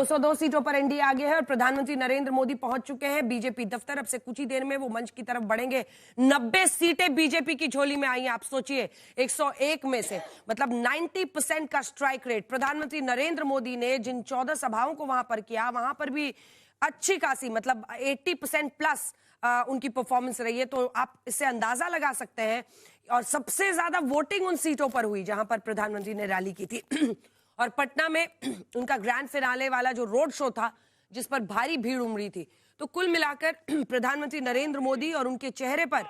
202 सीटों पर एनडीए आगे है और प्रधानमंत्री नरेंद्र मोदी पहुंच चुके हैं बीजेपी दफ्तर। अब से कुछ ही देर में वो मंच की तरफ बढ़ेंगे। 90 सीटें बीजेपी की झोली में आई हैं। आप सोचिए 101 में से मतलब 90% का स्ट्राइक रेट। प्रधानमंत्री नरेंद्र मोदी ने जिन 14 सभाओं को वहां पर किया, वहां पर भी अच्छी खासी मतलब 80% प्लस उनकी परफॉर्मेंस रही है। तो आप इससे अंदाजा लगा सकते हैं। और सबसे ज्यादा वोटिंग उन सीटों पर हुई जहां पर प्रधानमंत्री ने रैली की थी। और पटना में उनका ग्रैंड फिनाले वाला जो रोड शो था, जिस पर भारी भीड़ उमड़ी थी। तो कुल मिलाकर प्रधानमंत्री नरेंद्र मोदी और उनके चेहरे पर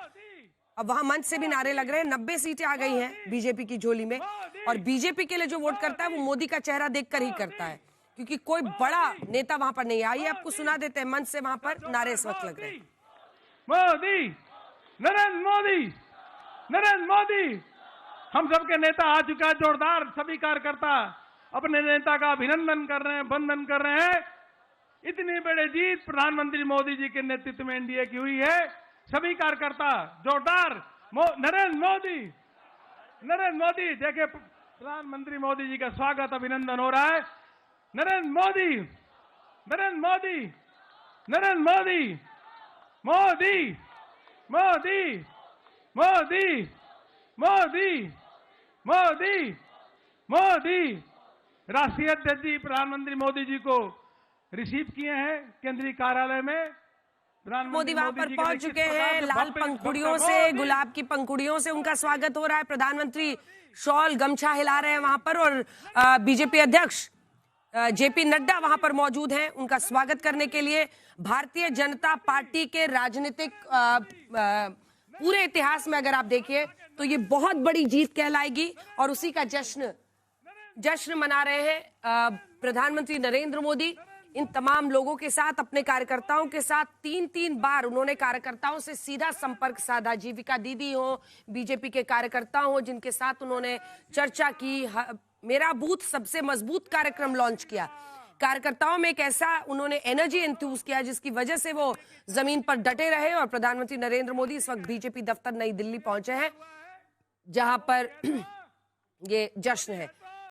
अब वहां मंच से भी नारे लग रहे हैं। 90 सीटें आ गई हैं बीजेपी की झोली में। और बीजेपी के लिए जो वोट करता है वो मोदी का चेहरा देखकर ही करता है, क्योंकि कोई बड़ा नेता वहां पर नहीं है। आइए आपको सुना देते हैं मंच से वहां पर नारे इस वक्त लग रहे हैं। मोदी, नरेंद्र मोदी, नरेंद्र मोदी। हम सबके नेता आ चुका है। जोरदार सभी कार्यकर्ता अपने नेता का अभिनंदन कर रहे हैं, वंदन कर रहे हैं। इतनी बड़ी जीत प्रधानमंत्री मोदी जी के नेतृत्व में एनडीए की हुई है। सभी कार्यकर्ता जोरदार नरेंद्र मोदी, नरेंद्र मोदी। देखिए प्रधानमंत्री मोदी जी का स्वागत अभिनंदन हो रहा है। नरेंद्र मोदी, नरेंद्र मोदी, नरेंद्र मोदी, मोदी, मोदी, मोदी, मोदी, मोदी, मोदी। राष्ट्रीय अध्यक्ष जी प्रधानमंत्री मोदी जी को रिसीव किए हैं केंद्रीय कार्यालय में। मोदी वहां पर पहुंच चुके हैं। लाल पंखुड़ियों से, गुलाब की पंखुड़ियों से उनका स्वागत हो रहा है। प्रधानमंत्री शॉल गमछा हिला रहे हैं वहां पर। और बीजेपी अध्यक्ष जेपी नड्डा वहां पर मौजूद हैं उनका स्वागत करने के लिए। भारतीय जनता पार्टी के राजनीतिक पूरे इतिहास में अगर आप देखिए तो ये बहुत बड़ी जीत कहलाएगी। और उसी का जश्न मना रहे हैं प्रधानमंत्री नरेंद्र मोदी। इन तमाम लोगों के साथ, अपने कार्यकर्ताओं के साथ 3-3 बार उन्होंने कार्यकर्ताओं से सीधा संपर्क साधा। जीविका दीदी हो, बीजेपी के कार्यकर्ता हो, जिनके साथ उन्होंने चर्चा की। मेरा बूथ सबसे मजबूत कार्यक्रम लॉन्च किया। कार्यकर्ताओं में एक ऐसा उन्होंने एनर्जी इंफ्यूज किया जिसकी वजह से वो जमीन पर डटे रहे। और प्रधानमंत्री नरेंद्र मोदी इस वक्त बीजेपी दफ्तर नई दिल्ली पहुंचे हैं, जहां पर ये जश्न है।